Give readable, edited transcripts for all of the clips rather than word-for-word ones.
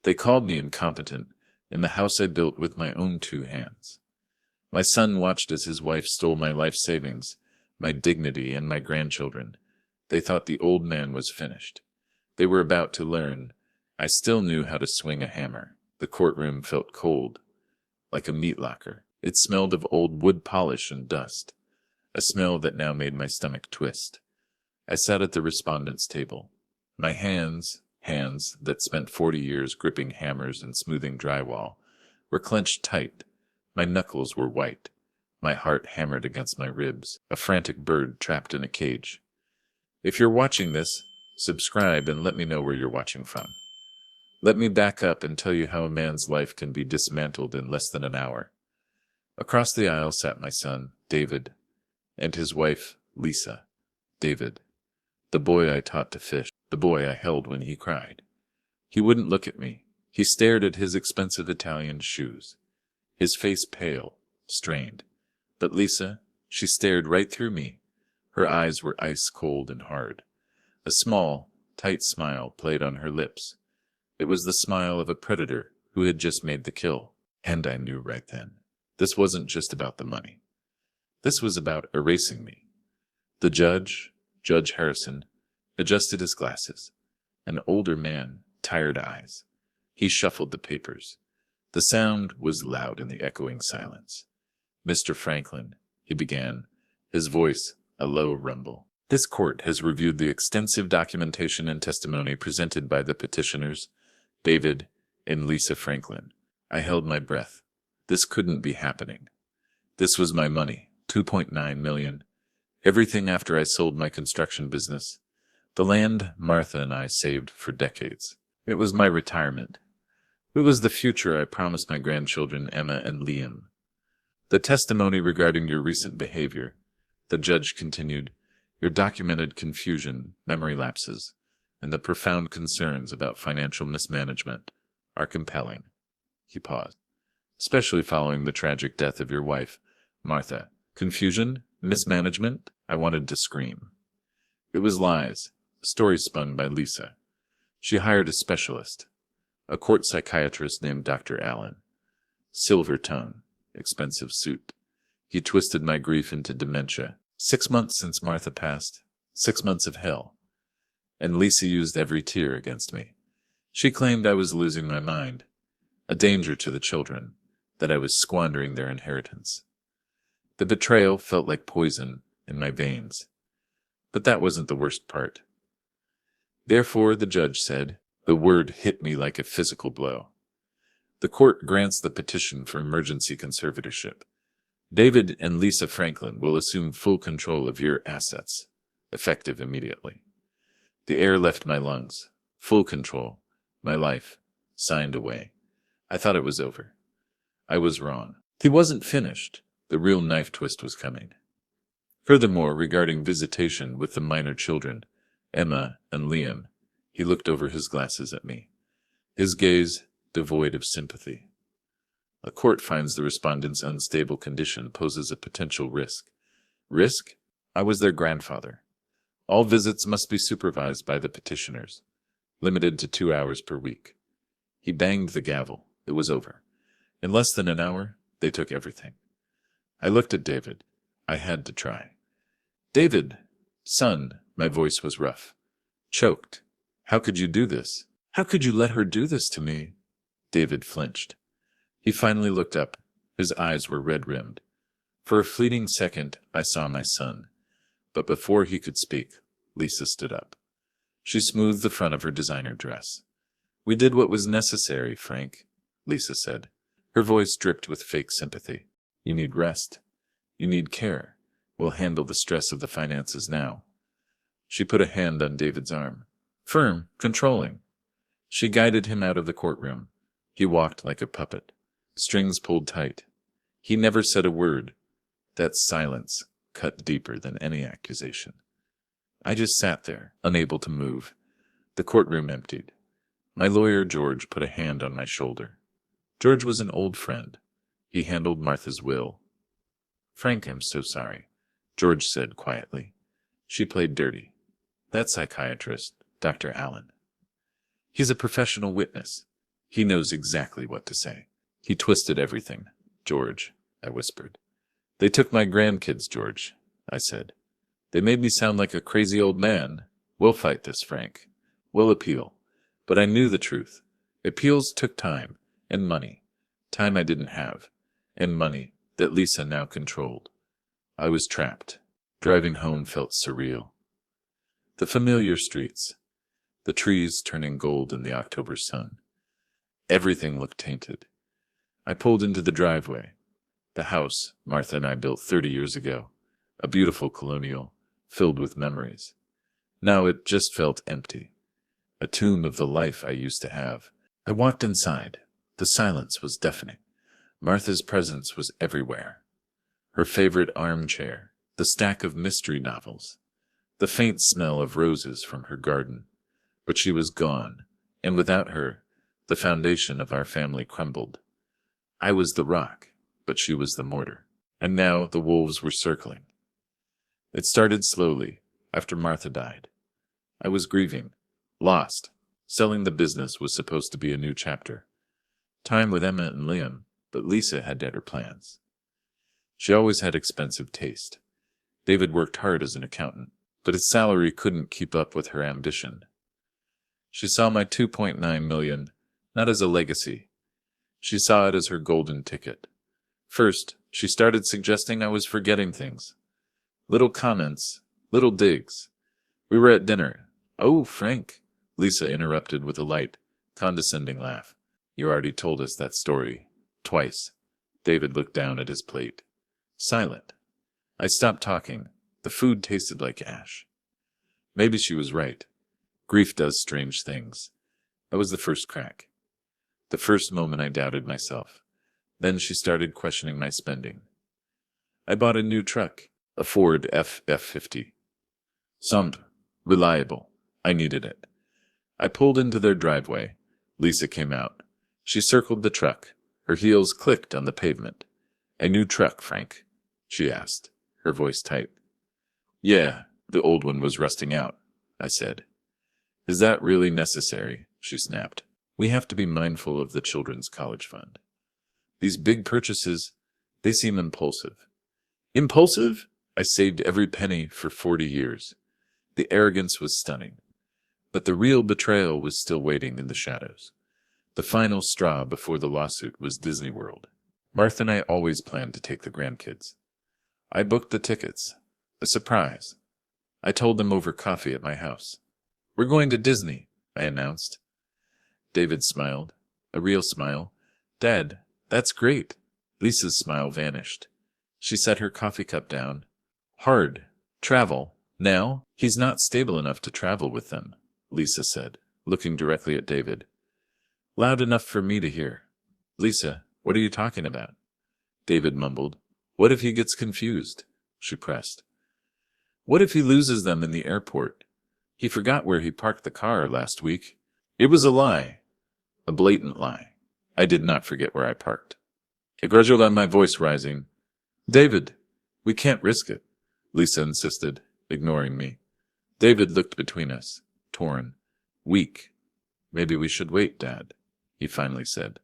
They called me incompetent in the house I built with my own 2 hands. My son watched as his wife stole my life savings, my dignity, and my grandchildren. They thought the old man was finished. They were about to learn. I still knew how to swing a hammer. The courtroom felt cold, like a meat locker. It smelled of old wood polish and dust, a smell that now made my stomach twist. I sat at the respondent's table. My hands that spent 40 years gripping hammers and smoothing drywall, were clenched tight. My knuckles were white. My heart hammered against my ribs, a frantic bird trapped in a cage. If you're watching this, subscribe and let me know where you're watching from. Let me back up and tell you how a man's life can be dismantled in less than an hour. Across the aisle sat my son, David, and his wife, Lisa. David, the boy I taught to fish, the boy I held when he cried. He wouldn't look at me. He stared at his expensive Italian shoes, his face pale, strained. But Lisa, she stared right through me. Her eyes were ice cold and hard. A small, tight smile played on her lips. It was the smile of a predator who had just made the kill. And I knew right then, this wasn't just about the money. This was about erasing me. The judge, Judge Harrison, adjusted his glasses. An older man, tired eyes. He shuffled the papers. The sound was loud in the echoing silence. Mr. Franklin, he began, his voice a low rumble. This court has reviewed the extensive documentation and testimony presented by the petitioners, David and Lisa Franklin. I held my breath. This couldn't be happening. This was my money, $2.9 million. Everything after I sold my construction business. The land Martha and I saved for decades. It was my retirement. It was the future I promised my grandchildren Emma and Liam. The testimony regarding your recent behavior, the judge continued, your documented confusion, memory lapses, and the profound concerns about financial mismanagement are compelling. He paused. Especially following the tragic death of your wife, Martha. Confusion? Mismanagement? I wanted to scream. It was lies, a story spun by Lisa. She hired a specialist, a court psychiatrist named Dr. Allen. Silver tongue, expensive suit. He twisted my grief into dementia. 6 months since Martha passed. 6 months of hell. And Lisa used every tear against me. She claimed I was losing my mind, a danger to the children, that I was squandering their inheritance. The betrayal felt like poison in my veins. But that wasn't the worst part. Therefore, the judge said, the word hit me like a physical blow. The court grants the petition for emergency conservatorship. David and Lisa Franklin will assume full control of your assets, effective immediately. The air left my lungs. Full control. My life. Signed away. I thought it was over. I was wrong. He wasn't finished. The real knife twist was coming. Furthermore, regarding visitation with the minor children, Emma and Liam, he looked over his glasses at me, his gaze devoid of sympathy. A court finds the respondent's unstable condition poses a potential risk. Risk? I was their grandfather. All visits must be supervised by the petitioners, limited to 2 hours per week. He banged the gavel. It was over. In less than an hour, they took everything. I looked at David. I had to try. David, son, my voice was rough, choked. How could you do this? How could you let her do this to me? David flinched. He finally looked up. His eyes were red-rimmed. For a fleeting second, I saw my son. But before he could speak, Lisa stood up. She smoothed the front of her designer dress. We did what was necessary, Frank, Lisa said. Her voice dripped with fake sympathy. You need rest. You need care. We'll handle the stress of the finances now. She put a hand on David's arm. Firm, controlling. She guided him out of the courtroom. He walked like a puppet. Strings pulled tight. He never said a word. That silence cut deeper than any accusation. I just sat there, unable to move. The courtroom emptied. My lawyer, George, put a hand on my shoulder. George was an old friend. He handled Martha's will. Frank, I'm so sorry, George said quietly. She played dirty. That psychiatrist, Dr. Allen. He's a professional witness. He knows exactly what to say. He twisted everything. George, I whispered. They took my grandkids, George, I said. They made me sound like a crazy old man. We'll fight this, Frank. We'll appeal. But I knew the truth. Appeals took time and money. Time I didn't have, and money that Lisa now controlled. I was trapped. Driving home felt surreal. The familiar streets, the trees turning gold in the October sun. Everything looked tainted. I pulled into the driveway. The house Martha and I built 30 years ago, a beautiful colonial, filled with memories. Now it just felt empty, a tomb of the life I used to have. I walked inside. The silence was deafening. Martha's presence was everywhere. Her favorite armchair, the stack of mystery novels, the faint smell of roses from her garden. But she was gone, and without her, the foundation of our family crumbled. I was the rock, but she was the mortar. And now the wolves were circling. It started slowly, after Martha died. I was grieving, lost. Selling the business was supposed to be a new chapter. Time with Emma and Liam, but Lisa had better plans. She always had expensive taste. David worked hard as an accountant, but his salary couldn't keep up with her ambition. She saw my $2.9 million not as a legacy. She saw it as her golden ticket. First, she started suggesting I was forgetting things. Little comments, little digs. We were at dinner. "Oh, Frank," Lisa interrupted with a light, condescending laugh. "You already told us that story. Twice." David looked down at his plate. Silent. I stopped talking. The food tasted like ash. Maybe she was right. Grief does strange things. That was the first crack. The first moment I doubted myself. Then she started questioning my spending. I bought a new truck, a Ford F-50. Sound reliable. I needed it. I pulled into their driveway. Lisa came out. She circled the truck. Her heels clicked on the pavement. "A new truck, Frank?" she asked, her voice tight. "Yeah, the old one was rusting out," I said. "Is that really necessary?" she snapped. "We have to be mindful of the children's college fund. These big purchases, they seem impulsive." Impulsive? I saved every penny for 40 years. The arrogance was stunning. But the real betrayal was still waiting in the shadows. The final straw before the lawsuit was Disney World. Martha and I always planned to take the grandkids. I booked the tickets. A surprise. I told them over coffee at my house. "We're going to Disney," I announced. David smiled. A real smile. "Dad, that's great." Lisa's smile vanished. She set her coffee cup down. "Hard. Travel. Now? He's not stable enough to travel with them," Lisa said, looking directly at David. Loud enough for me to hear. "Lisa, what are you talking about?" David mumbled. "What if he gets confused?" She pressed. "What if he loses them in the airport? He forgot where he parked the car last week." It was a lie. A blatant lie. I did not forget where I parked. I grudged on my voice rising. "David, we can't risk it," Lisa insisted, ignoring me. David looked between us, torn, weak. "Maybe we should wait, Dad," he finally said.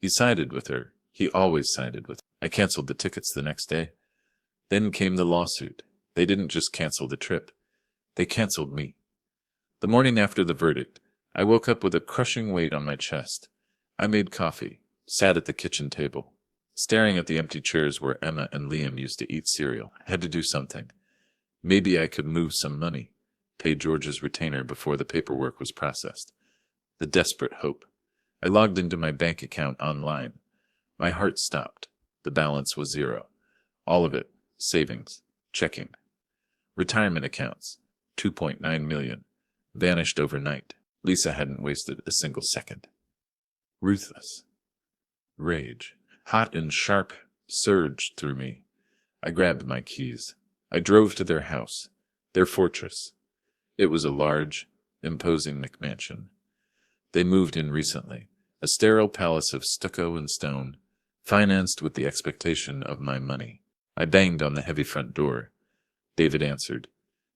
He sided with her. He always sided with her. I canceled the tickets the next day. Then came the lawsuit. They didn't just cancel the trip. They canceled me. The morning after the verdict, I woke up with a crushing weight on my chest. I made coffee, sat at the kitchen table, staring at the empty chairs where Emma and Liam used to eat cereal. I had to do something. Maybe I could move some money, pay George's retainer before the paperwork was processed. The desperate hope. I logged into my bank account online. My heart stopped. The balance was zero. All of it, savings, checking. Retirement accounts, 2.9 million, vanished overnight. Lisa hadn't wasted a single second. Ruthless. Rage, hot and sharp, surged through me. I grabbed my keys. I drove to their house, their fortress. It was a large, imposing McMansion. They moved in recently, a sterile palace of stucco and stone, financed with the expectation of my money. I banged on the heavy front door. David answered.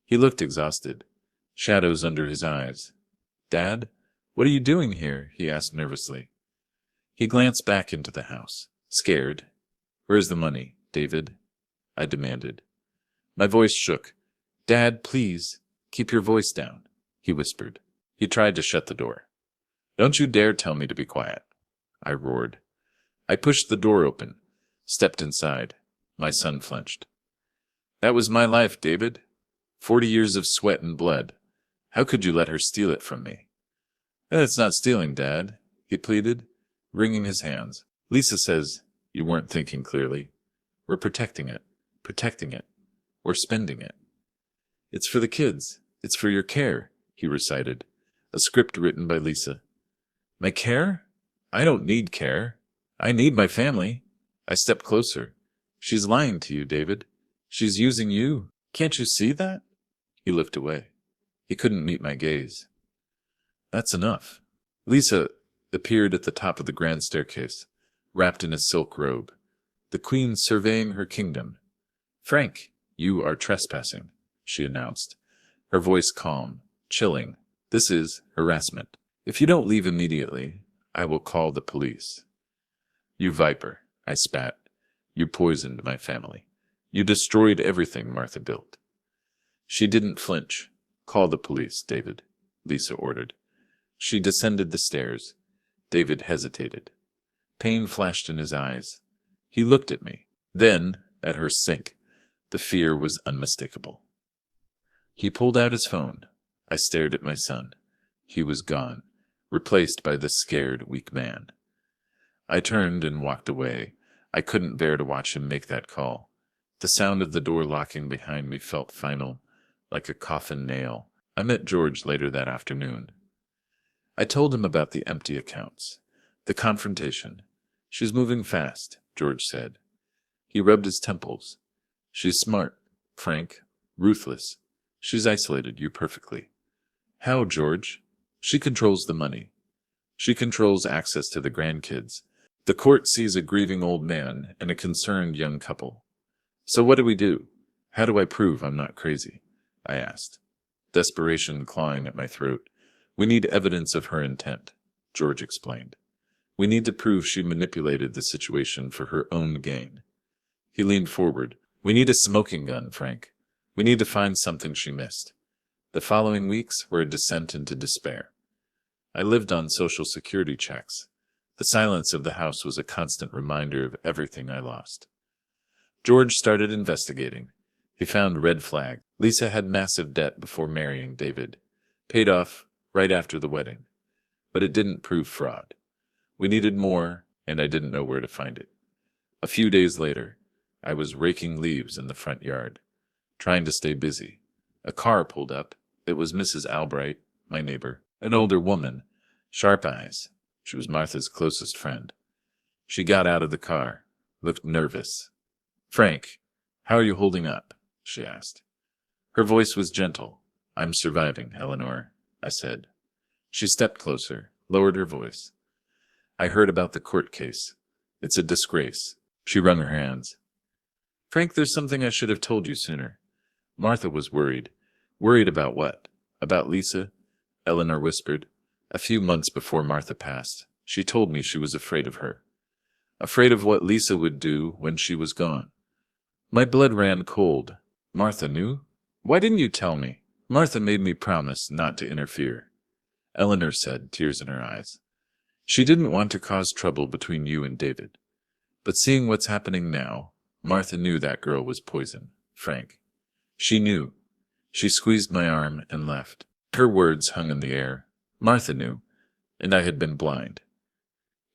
He looked exhausted, shadows under his eyes. "Dad, what are you doing here?" he asked nervously. He glanced back into the house, scared. "Where's the money, David?" I demanded. My voice shook. "Dad, please, keep your voice down," he whispered. He tried to shut the door. "Don't you dare tell me to be quiet," I roared. I pushed the door open, stepped inside. My son flinched. "That was my life, David. 40 years of sweat and blood. How could you let her steal it from me?" "It's not stealing, Dad," he pleaded, wringing his hands. "Lisa says you weren't thinking clearly. We're protecting it. We're spending it. It's for the kids. It's for your care," he recited, a script written by Lisa. "My care? I don't need care. I need my family." I stepped closer. "She's lying to you, David. She's using you. Can't you see that?" He looked away. He couldn't meet my gaze. "That's enough." Lisa appeared at the top of the grand staircase, wrapped in a silk robe, the queen surveying her kingdom. "Frank, you are trespassing," she announced, her voice calm, chilling. "This is harassment. If you don't leave immediately, I will call the police." "You viper," I spat. "You poisoned my family. You destroyed everything Martha built." She didn't flinch. "Call the police, David," Lisa ordered. She descended the stairs. David hesitated. Pain flashed in his eyes. He looked at me, then at her sink. The fear was unmistakable. He pulled out his phone. I stared at my son. He was gone, replaced by this scared, weak man. I turned and walked away. I couldn't bear to watch him make that call. The sound of the door locking behind me felt final, like a coffin nail. I met George later that afternoon. I told him about the empty accounts, the confrontation. "She's moving fast," George said. He rubbed his temples. "She's smart, Frank, ruthless. She's isolated you perfectly." "How, George?" "She controls the money. She controls access to the grandkids. The court sees a grieving old man and a concerned young couple. So what do we do? How do I prove I'm not crazy?" I asked, desperation clawing at my throat. "We need evidence of her intent," George explained. "We need to prove she manipulated the situation for her own gain." He leaned forward. "We need a smoking gun, Frank. We need to find something she missed." The following weeks were a descent into despair. I lived on Social Security checks. The silence of the house was a constant reminder of everything I lost. George started investigating. He found red flags. Lisa had massive debt before marrying David, paid off right after the wedding. But it didn't prove fraud. We needed more, and I didn't know where to find it. A few days later, I was raking leaves in the front yard, trying to stay busy. A car pulled up. It was Mrs. Albright, my neighbor, an older woman, sharp eyes. She was Martha's closest friend. She got out of the car, looked nervous. "Frank, how are you holding up?" she asked. Her voice was gentle. "I'm surviving, Eleanor," I said. She stepped closer, lowered her voice. "I heard about the court case. It's a disgrace." She wrung her hands. "Frank, there's something I should have told you sooner." Martha was worried. "Worried about what? About Lisa?" Eleanor whispered. "A few months before Martha passed, she told me she was afraid of her. Afraid of what Lisa would do when she was gone." My blood ran cold. "Martha knew? Why didn't you tell me?" "Martha made me promise not to interfere," Eleanor said, tears in her eyes. "She didn't want to cause trouble between you and David. But seeing what's happening now, Martha knew that girl was poison, Frank. She knew." She squeezed my arm and left. Her words hung in the air. Martha knew, and I had been blind.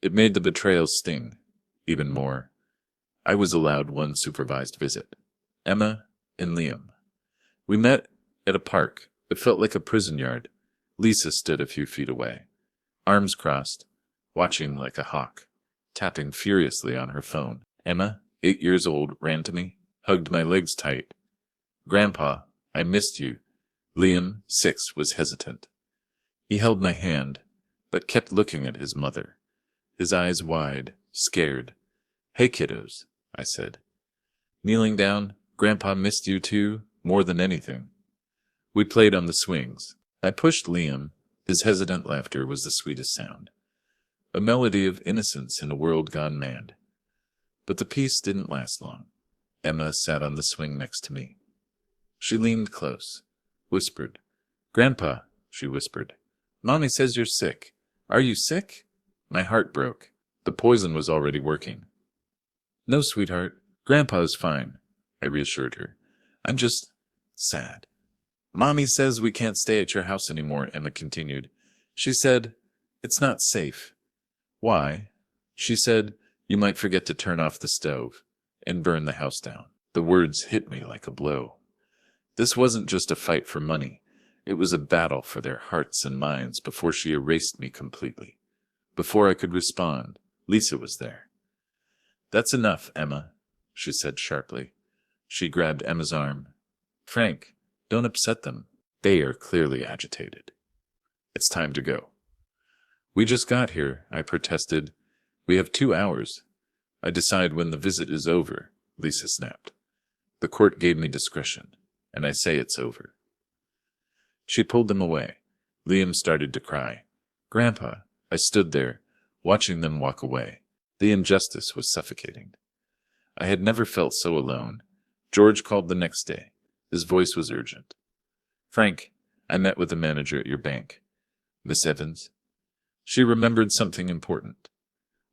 It made the betrayal sting even more. I was allowed one supervised visit. Emma and Liam. We met at a park. It felt like a prison yard. Lisa stood a few feet away, arms crossed, watching like a hawk, tapping furiously on her phone. Emma, 8 years old, ran to me, hugged my legs tight. "Grandpa, I missed you." Liam, 6, was hesitant. He held my hand, but kept looking at his mother, his eyes wide, scared. "Hey, kiddos," I said. Kneeling down, "Grandpa missed you too, more than anything." We played on the swings. I pushed Liam. His hesitant laughter was the sweetest sound. a melody of innocence in a world gone mad. But the peace didn't last long. Emma sat on the swing next to me. She leaned close, whispered. "Grandpa," she whispered, "Mommy says you're sick. Are you sick?" My heart broke. The poison was already working. "No, sweetheart. Grandpa's fine," I reassured her. "I'm just sad." "Mommy says we can't stay at your house anymore," Emma continued. "She said, it's not safe." "Why?" "She said, you might forget to turn off the stove and burn the house down." The words hit me like a blow. This wasn't just a fight for money. It was a battle for their hearts and minds before she erased me completely. Before I could respond, Lisa was there. "That's enough, Emma," she said sharply. She grabbed Emma's arm. "Frank, don't upset them. They are clearly agitated. It's time to go." "We just got here," I protested. "We have 2 hours. I decide when the visit is over," Lisa snapped. "The court gave me discretion, and I say it's over." She pulled them away. Liam started to cry. "Grandpa," I stood there, watching them walk away. The injustice was suffocating. I had never felt so alone. George called the next day. His voice was urgent. "Frank, I met with the manager at your bank. Miss Evans." She remembered something important.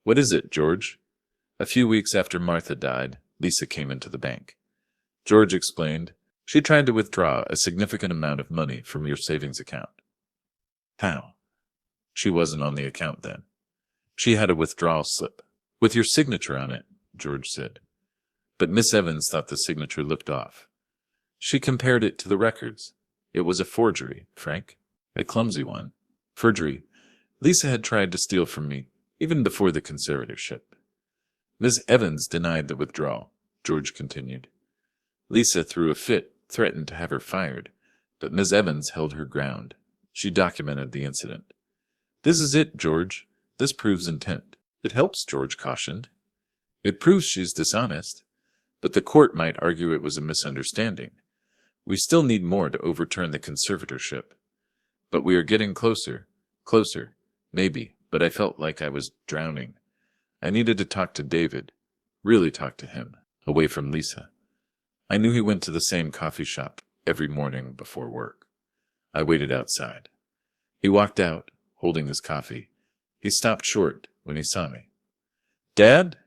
"What is it, George?" "A few weeks after Martha died, Lisa came into the bank." George explained. "She tried to withdraw a significant amount of money from your savings account." "How?" "She wasn't on the account then. She had a withdrawal slip with your signature on it," George said. "But Miss Evans thought the signature looked off. She compared it to the records. It was a forgery, Frank. A clumsy one. Forgery. Lisa had tried to steal from me, even before the conservatorship." "Miss Evans denied the withdrawal," George continued. "Lisa threw a fit, threatened to have her fired, but Miss Evans held her ground. She documented the incident." "This is it, George. This proves intent." "It helps," George cautioned. "It proves she's dishonest. But the court might argue it was a misunderstanding. We still need more to overturn the conservatorship. But we are getting closer. Closer. Maybe, but I felt like I was drowning. I needed to talk to David. Really talk to him. Away from Lisa. I knew he went to the same coffee shop every morning before work. I waited outside. He walked out, holding his coffee. He stopped short when he saw me. "Dad?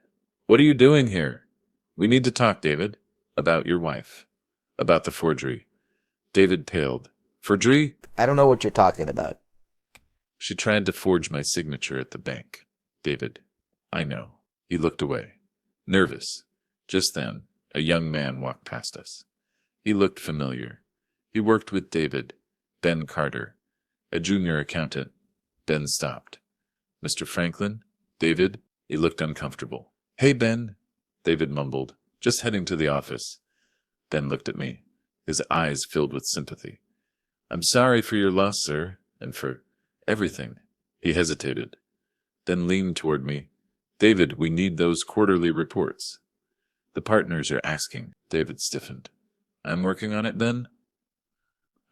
What are you doing here?" "We need to talk, David. About your wife. About the forgery." David paled. "Forgery?" I don't know what you're talking about. "She tried to forge my signature at the bank." "David, I know." He looked away. Nervous. Just then, a young man walked past us. He looked familiar. He worked with David, Ben Carter, a junior accountant. Ben stopped. "Mr. Franklin?" "David?" He looked uncomfortable. "Hey, Ben," David mumbled. "Just heading to the office." Ben looked at me. His eyes filled with sympathy. "I'm sorry for your loss, sir, and for everything." He hesitated, then leaned toward me. "David, we need those quarterly reports." "The partners are asking." David stiffened. "I'm working on it, Ben."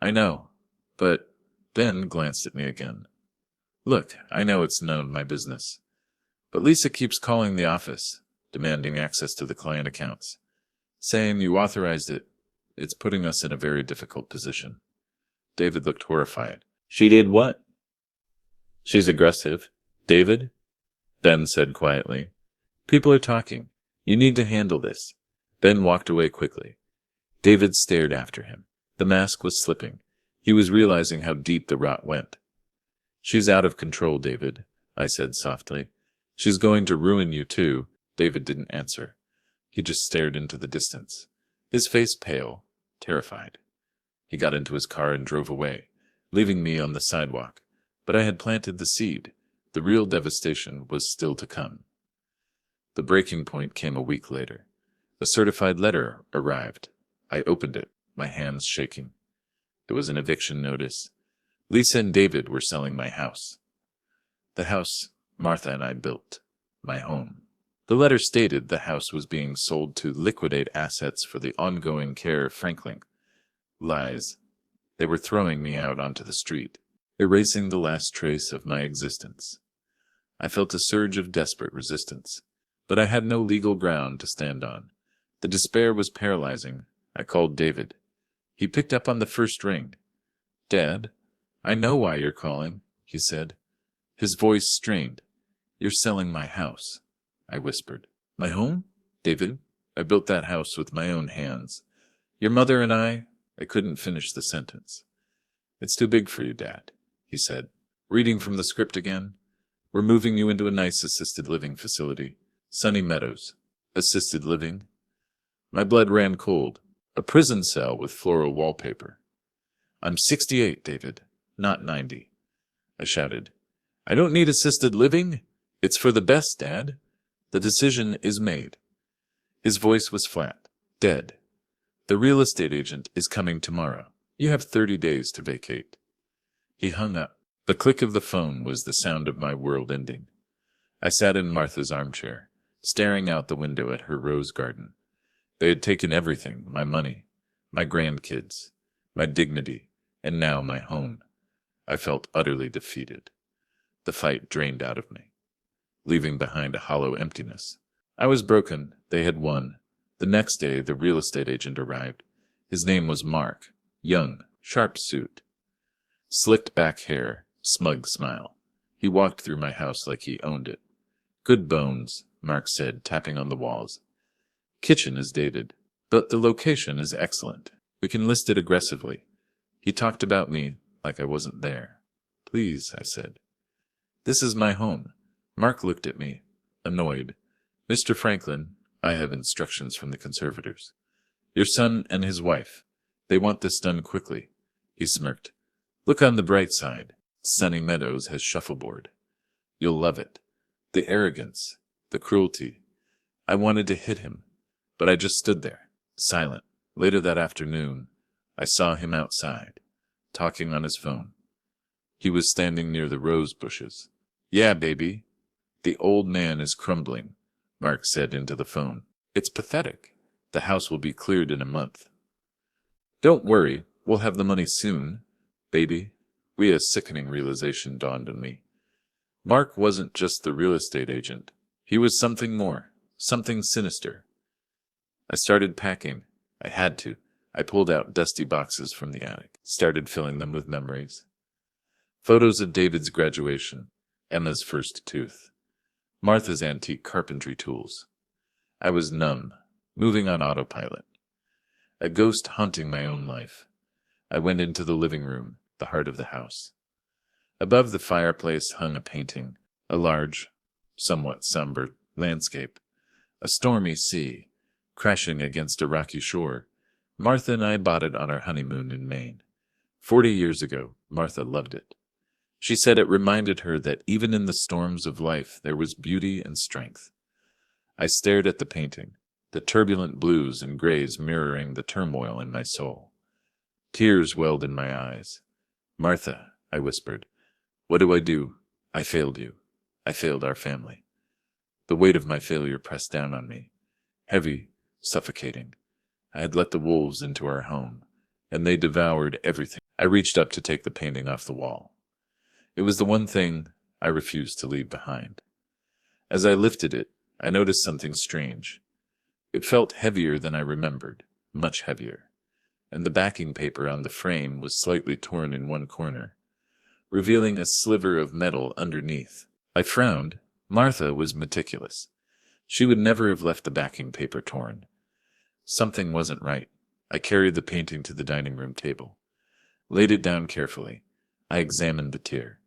"I know, but—" Ben glanced at me again. "Look, I know it's none of my business, but Lisa keeps calling the office, demanding access to the client accounts, saying you authorized it. It's putting us in a very difficult position." David looked horrified. "She did what?" "She's aggressive." "David?" Ben said quietly. "People are talking. You need to handle this." Ben walked away quickly. David stared after him. The mask was slipping. He was realizing how deep the rot went. "She's out of control, David," I said softly. "She's going to ruin you too." David didn't answer. He just stared into the distance, his face pale, terrified. He got into his car and drove away, leaving me on the sidewalk. But I had planted the seed. The real devastation was still to come. The breaking point came a week later. A certified letter arrived. I opened it, my hands shaking. It was an eviction notice. Lisa and David were selling my house. The house Martha and I built. My home. The letter stated the house was being sold to liquidate assets for the ongoing care of Franklin. Lies. They were throwing me out onto the street, erasing the last trace of my existence. I felt a surge of desperate resistance, but I had no legal ground to stand on. The despair was paralyzing. I called David. He picked up on the first ring. "Dad, I know why you're calling," he said. His voice strained. "You're selling my house," I whispered. "My home? David, I built that house with my own hands. Your mother and I couldn't finish the sentence." "It's too big for you, Dad," he said, reading from the script again. "We're moving you into a nice assisted living facility. Sunny Meadows. Assisted living?" My blood ran cold. A prison cell with floral wallpaper. "I'm 68, David, not 90. I shouted. "I don't need assisted living. It's for the best, Dad. The decision is made." His voice was flat, dead. "The real estate agent is coming tomorrow. You have 30 days to vacate." He hung up. The click of the phone was the sound of my world ending. I sat in Martha's armchair, staring out the window at her rose garden. They had taken everything, my money, my grandkids, my dignity, and now my home. I felt utterly defeated. The fight drained out of me, leaving behind a hollow emptiness. I was broken. They had won. The next day, the real estate agent arrived. His name was Mark. Young, sharp suit, slicked back hair, smug smile. He walked through my house like he owned it. "Good bones," Mark said, tapping on the walls. "Kitchen is dated, but the location is excellent. We can list it aggressively." He talked about me like I wasn't there. "Please," I said. "This is my home." Mark looked at me, annoyed. "Mr. Franklin, I have instructions from the conservators. Your son and his wife. They want this done quickly." He smirked. "Look on the bright side. Sunny Meadows has shuffleboard. You'll love it. The arrogance, the cruelty. I wanted to hit him, but I just stood there, silent. Later that afternoon, I saw him outside, talking on his phone. He was standing near the rose bushes. "Yeah, baby. The old man is crumbling," Mark said into the phone. "It's pathetic. The house will be cleared in a month." "Don't worry, we'll have the money soon, baby." A sickening realization dawned on me. Mark wasn't just the real estate agent. He was something more, something sinister. I started packing. I had to. I pulled out dusty boxes from the attic, started filling them with memories. Photos of David's graduation, Emma's first tooth, Martha's antique carpentry tools. I was numb, moving on autopilot. A ghost haunting my own life. I went into the living room, the heart of the house. Above the fireplace hung a painting, a large, somewhat somber landscape, a stormy sea, crashing against a rocky shore. Martha and I bought it on our honeymoon in Maine. 40 years ago, Martha loved it. She said it reminded her that even in the storms of life there was beauty and strength. I stared at the painting, the turbulent blues and grays mirroring the turmoil in my soul. Tears welled in my eyes. "Martha," I whispered, "what do I do? I failed you. I failed our family." The weight of my failure pressed down on me, heavy, suffocating. I had let the wolves into our home, and they devoured everything. I reached up to take the painting off the wall. It was the one thing I refused to leave behind. As I lifted it, I noticed something strange. It felt heavier than I remembered, much heavier, and the backing paper on the frame was slightly torn in one corner, revealing a sliver of metal underneath. I frowned. Martha was meticulous. She would never have left the backing paper torn. Something wasn't right. I carried the painting to the dining room table, laid it down carefully. I examined the tear.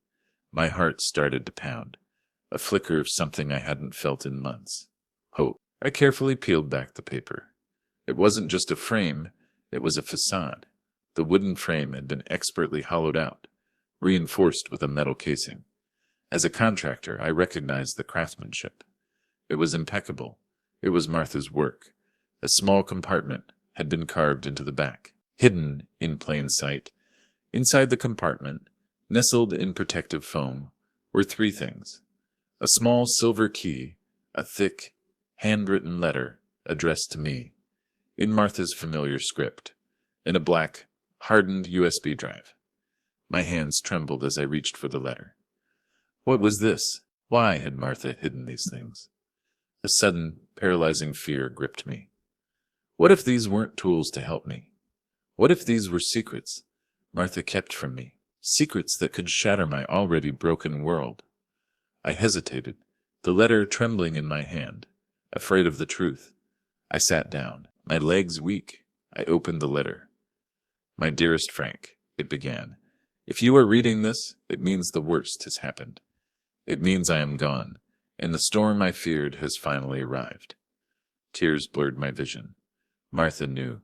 My heart started to pound, a flicker of something I hadn't felt in months. Hope. I carefully peeled back the paper. It wasn't just a frame, it was a facade. The wooden frame had been expertly hollowed out, reinforced with a metal casing. As a contractor, I recognized the craftsmanship. It was impeccable. It was Martha's work. A small compartment had been carved into the back, hidden in plain sight. Inside the compartment, nestled in protective foam, were three things: a small silver key, a thick, handwritten letter addressed to me, in Martha's familiar script, and a black, hardened USB drive. My hands trembled as I reached for the letter. What was this? Why had Martha hidden these things? A sudden, paralyzing fear gripped me. What if these weren't tools to help me? What if these were secrets Martha kept from me? Secrets that could shatter my already broken world. I hesitated, the letter trembling in my hand, afraid of the truth. I sat down, my legs weak. I opened the letter. My dearest Frank, it began. If you are reading this, it means the worst has happened. It means I am gone, and the storm I feared has finally arrived. Tears blurred my vision. Martha knew.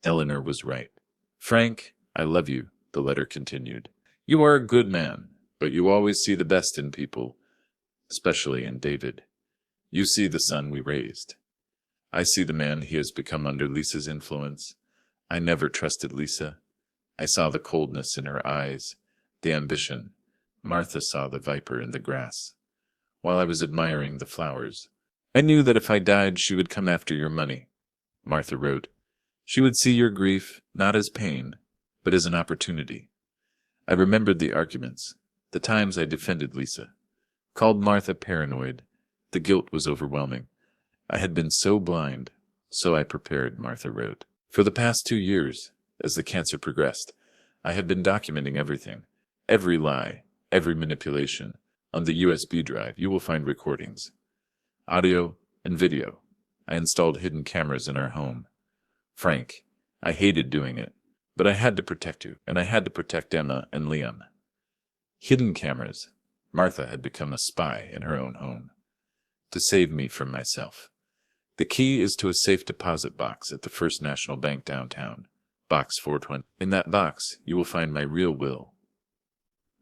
Eleanor was right. Frank, I love you, the letter continued. You are a good man, but you always see the best in people, especially in David. You see the son we raised. I see the man he has become under Lisa's influence. I never trusted Lisa. I saw the coldness in her eyes, the ambition. Martha saw the viper in the grass. While I was admiring the flowers, I knew that if I died, she would come after your money. Martha wrote, she would see your grief not as pain, but as an opportunity. I remembered the arguments, the times I defended Lisa, called Martha paranoid. The guilt was overwhelming. I had been so blind, so I prepared, Martha wrote. For the past 2 years, as the cancer progressed, I have been documenting everything, every lie, every manipulation. On the USB drive, you will find recordings, audio and video. I installed hidden cameras in our home. Frank, I hated doing it, but I had to protect you, and I had to protect Emma and Liam. Hidden cameras. Martha had become a spy in her own home, to save me from myself. The key is to a safe deposit box at the First National Bank downtown, box 420. In that box, you will find my real will.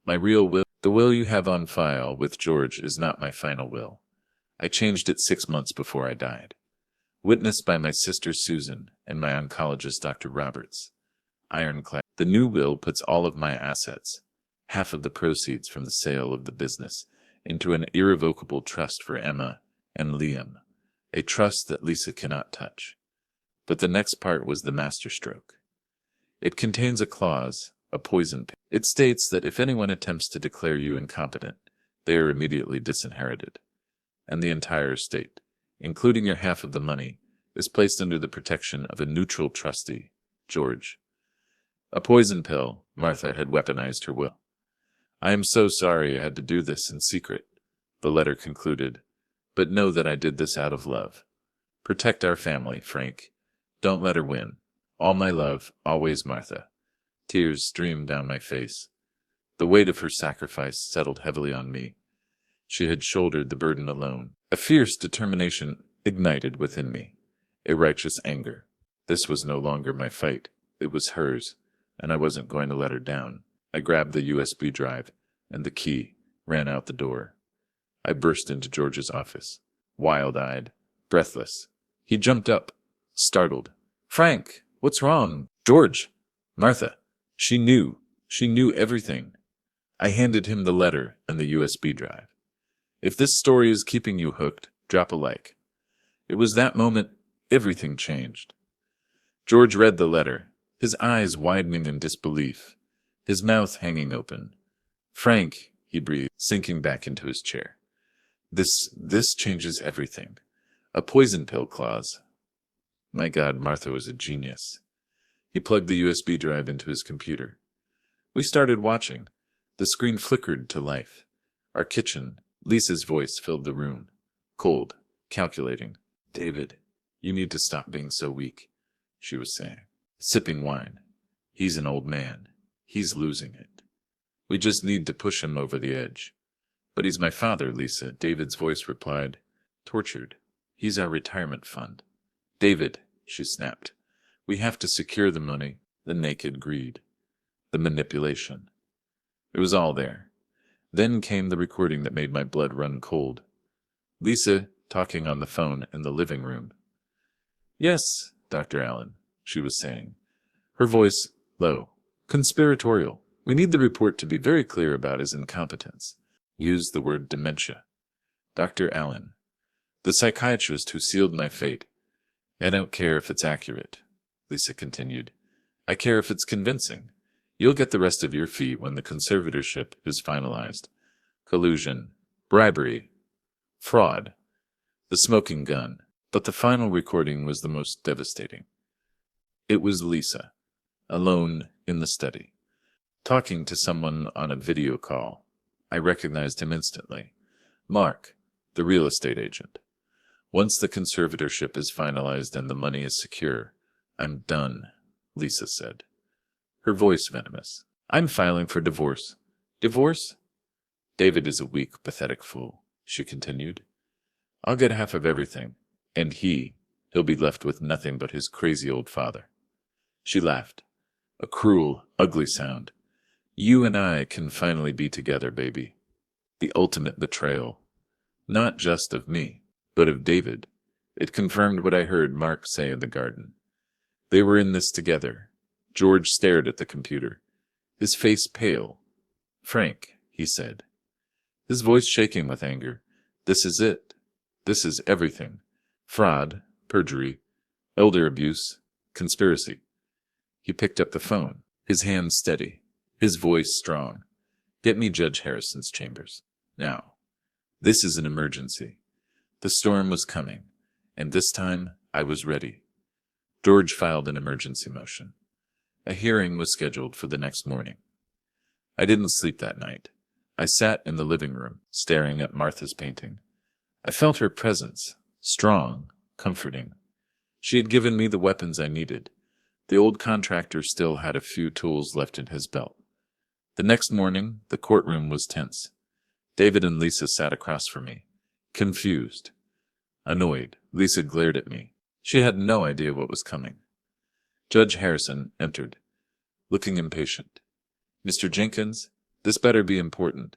My real will. The will you have on file with George is not my final will. I changed it 6 months before I died. Witnessed by my sister Susan and my oncologist Dr. Roberts. Ironclad. The new will puts all of my assets, half of the proceeds from the sale of the business, into an irrevocable trust for Emma and Liam, a trust that Lisa cannot touch. But the next part was the masterstroke. It contains a clause, a poison pill. It states that if anyone attempts to declare you incompetent, they are immediately disinherited, and the entire estate, including your half of the money, is placed under the protection of a neutral trustee, George. A poison pill. Martha had weaponized her will. I am so sorry I had to do this in secret, the letter concluded, but know that I did this out of love. Protect our family, Frank. Don't let her win. All my love, always, Martha. Tears streamed down my face. The weight of her sacrifice settled heavily on me. She had shouldered the burden alone. A fierce determination ignited within me, a righteous anger. This was no longer my fight. It was hers, and I wasn't going to let her down. I grabbed the USB drive and the key, ran out the door. I burst into George's office, wild-eyed, breathless. He jumped up, startled. Frank, what's wrong? George! Martha! She knew everything. I handed him the letter and the USB drive. If this story is keeping you hooked, drop a like. It was that moment everything changed. George read the letter, his eyes widening in disbelief, his mouth hanging open. Frank, he breathed, sinking back into his chair. This changes everything. A poison pill clause. My God, Martha was a genius. He plugged the USB drive into his computer. We started watching. The screen flickered to life. Our kitchen, Lisa's voice filled the room. Cold, calculating. David, you need to stop being so weak, she was saying. Sipping wine. He's an old man. He's losing it. We just need to push him over the edge. But he's my father, Lisa, David's voice replied. Tortured. He's our retirement fund. David, she snapped. We have to secure the money, the naked greed, the manipulation. It was all there. Then came the recording that made my blood run cold. Lisa talking on the phone in the living room. Yes, Dr. Allen, she was saying, her voice low, conspiratorial. We need the report to be very clear about his incompetence. Use the word dementia. Dr. Allen, the psychiatrist who sealed my fate. I don't care if it's accurate, Lisa continued. I care if it's convincing. You'll get the rest of your fee when the conservatorship is finalized. Collusion, bribery, fraud, the smoking gun. But the final recording was the most devastating. It was Lisa, alone in the study, talking to someone on a video call. I recognized him instantly. Mark, the real estate agent. Once the conservatorship is finalized and the money is secure, I'm done, Lisa said, her voice venomous. I'm filing for divorce. Divorce? David is a weak, pathetic fool, she continued. I'll get half of everything, and he'll be left with nothing but his crazy old father. She laughed, a cruel, ugly sound. You and I can finally be together, baby. The ultimate betrayal. Not just of me, but of David. It confirmed what I heard Mark say in the garden. They were in this together. George stared at the computer, his face pale. Frank, he said, his voice shaking with anger. This is it. This is everything. Fraud, perjury, elder abuse, conspiracy. He picked up the phone, his hand steady, his voice strong. Get me Judge Harrison's chambers. Now. This is an emergency. The storm was coming, and this time I was ready. George filed an emergency motion. A hearing was scheduled for the next morning. I didn't sleep that night. I sat in the living room, staring at Martha's painting. I felt her presence, strong, comforting. She had given me the weapons I needed. The old contractor still had a few tools left in his belt. The next morning, the courtroom was tense. David and Lisa sat across from me, confused. Annoyed, Lisa glared at me. She had no idea what was coming. Judge Harrison entered, looking impatient. Mr. Jenkins, this better be important.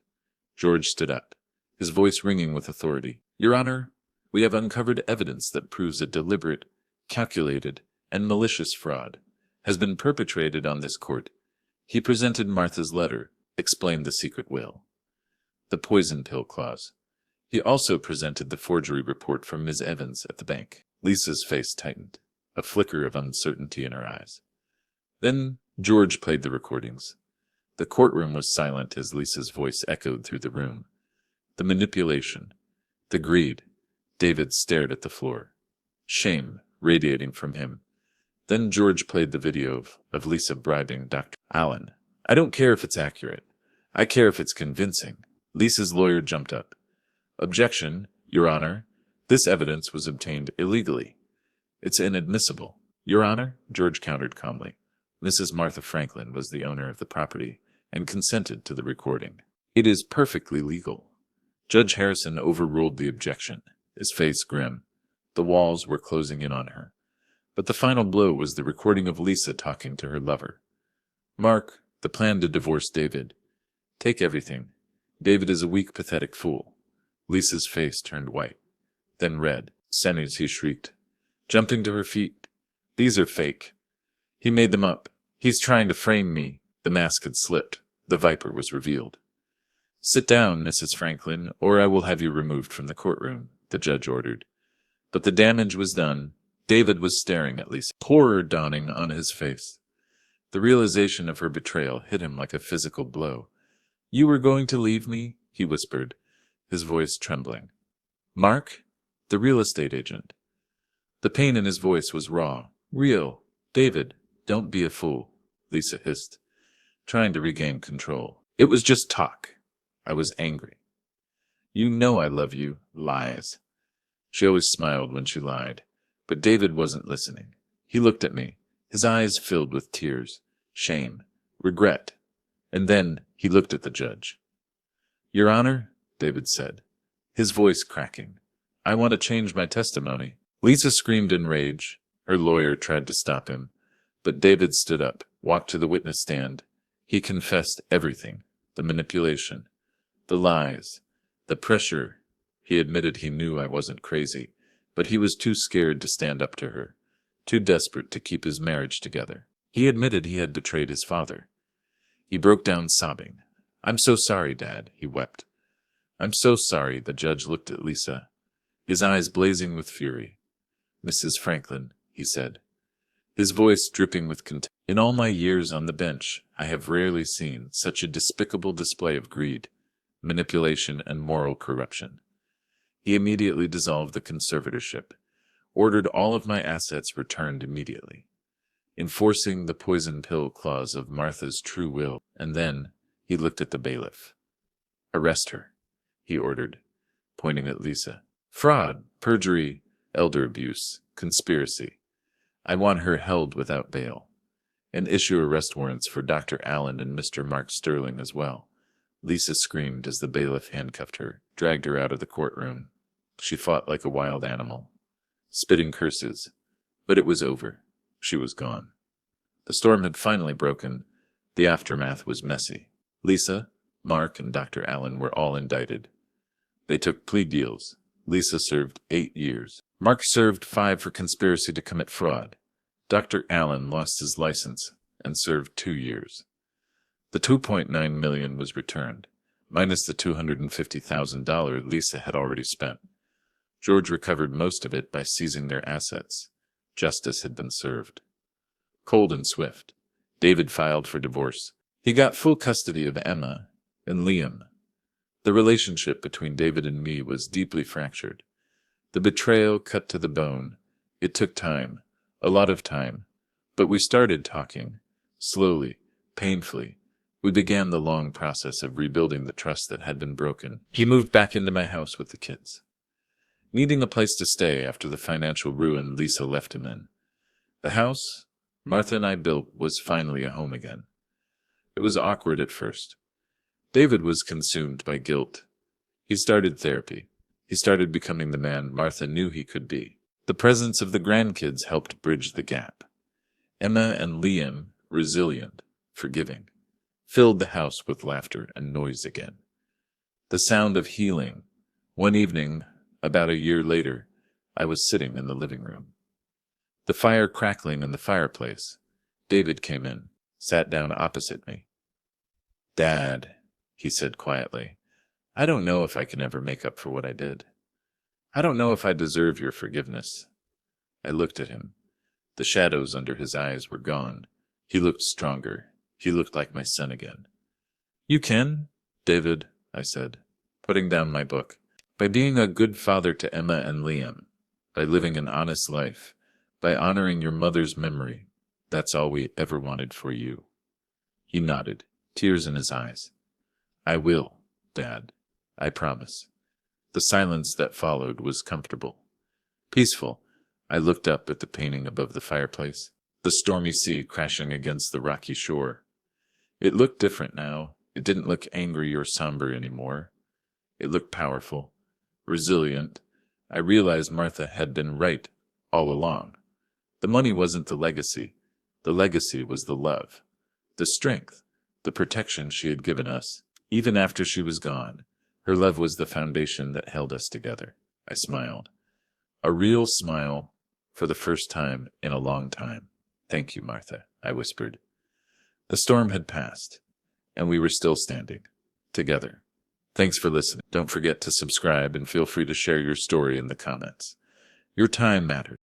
George stood up, his voice ringing with authority. Your Honor, we have uncovered evidence that proves a deliberate, calculated, and malicious fraud has been perpetrated on this court. He presented Martha's letter, explained the secret will, the poison pill clause. He also presented the forgery report from Ms. Evans at the bank. Lisa's face tightened, a flicker of uncertainty in her eyes. Then George played the recordings. The courtroom was silent as Lisa's voice echoed through the room. The manipulation, the greed. David stared at the floor, shame radiating from him. Then George played the video of Lisa bribing Dr. Allen. I don't care if it's accurate. I care if it's convincing. Lisa's lawyer jumped up. Objection, Your Honor. This evidence was obtained illegally. It's inadmissible. Your Honor, George countered calmly. Mrs. Martha Franklin was the owner of the property and consented to the recording. It is perfectly legal. Judge Harrison overruled the objection, his face grim. The walls were closing in on her. But the final blow was the recording of Lisa talking to her lover. Mark, the plan to divorce David. Take everything. David is a weak, pathetic fool. Lisa's face turned white, then red. Sennies, he shrieked, jumping to her feet. These are fake. He made them up. He's trying to frame me. The mask had slipped. The viper was revealed. Sit down, Mrs. Franklin, or I will have you removed from the courtroom, the judge ordered. But the damage was done. David was staring at Lisa, horror dawning on his face. The realization of her betrayal hit him like a physical blow. You were going to leave me? He whispered, his voice trembling. Mark? The real estate agent. The pain in his voice was raw, real. David, don't be a fool, Lisa hissed, trying to regain control. It was just talk. I was angry. You know I love you. Lies. She always smiled when she lied. But David wasn't listening. He looked at me, his eyes filled with tears, shame, regret. And then he looked at the judge. Your Honor, David said, his voice cracking, I want to change my testimony. Lisa screamed in rage. Her lawyer tried to stop him. But David stood up, walked to the witness stand. He confessed everything, the manipulation, the lies, the pressure. He admitted he knew I wasn't crazy, but he was too scared to stand up to her, too desperate to keep his marriage together. He admitted he had betrayed his father. He broke down sobbing. I'm so sorry, Dad, he wept. I'm so sorry. The judge looked at Lisa, his eyes blazing with fury. Mrs. Franklin, he said, his voice dripping with contempt. In all my years on the bench, I have rarely seen such a despicable display of greed. manipulation, and moral corruption. He immediately dissolved the conservatorship, ordered all of my assets returned immediately, enforcing the poison pill clause of Martha's true will, and then he looked at the bailiff. "Arrest her," he ordered, pointing at Lisa. "Fraud, perjury, elder abuse, conspiracy. I want her held without bail. And issue arrest warrants for Dr. Allen and Mr. Mark Sterling as well." Lisa screamed as the bailiff handcuffed her, dragged her out of the courtroom. She fought like a wild animal, spitting curses, but it was over. She was gone. The storm had finally broken. The aftermath was messy. Lisa, Mark, and Dr. Allen were all indicted. They took plea deals. Lisa served 8 years. Mark served 5 for conspiracy to commit fraud. Dr. Allen lost his license and served 2 years. The $2.9 million was returned, minus the $250,000 Lisa had already spent. George recovered most of it by seizing their assets. Justice had been served. Cold and swift, David filed for divorce. He got full custody of Emma and Liam. The relationship between David and me was deeply fractured. The betrayal cut to the bone. It took time, a lot of time, but we started talking. Slowly, painfully, we began the long process of rebuilding the trust that had been broken. He moved back into my house with the kids, needing a place to stay after the financial ruin Lisa left him in. The house Martha and I built was finally a home again. It was awkward at first. David was consumed by guilt. He started therapy. He started becoming the man Martha knew he could be. The presence of the grandkids helped bridge the gap. Emma and Liam, resilient, forgiving, filled the house with laughter and noise again. The sound of healing. One evening, about a year later, I was sitting in the living room. The fire crackling in the fireplace. David came in, sat down opposite me. "Dad," he said quietly, "I don't know if I can ever make up for what I did. I don't know if I deserve your forgiveness." I looked at him. The shadows under his eyes were gone. He looked stronger. He looked like my son again. "You can, David," I said, putting down my book. "By being a good father to Emma and Liam, by living an honest life, by honoring your mother's memory. That's all we ever wanted for you." He nodded, tears in his eyes. "I will, Dad. I promise." The silence that followed was comfortable, peaceful. I looked up at the painting above the fireplace, the stormy sea crashing against the rocky shore. It looked different now. It didn't look angry or somber anymore. It looked powerful, resilient. I realized Martha had been right all along. The money wasn't the legacy. The legacy was the love, the strength, the protection she had given us. Even after she was gone, her love was the foundation that held us together. I smiled. A real smile for the first time in a long time. "Thank you, Martha," I whispered. The storm had passed, and we were still standing, together. Thanks for listening. Don't forget to subscribe and feel free to share your story in the comments. Your time matters.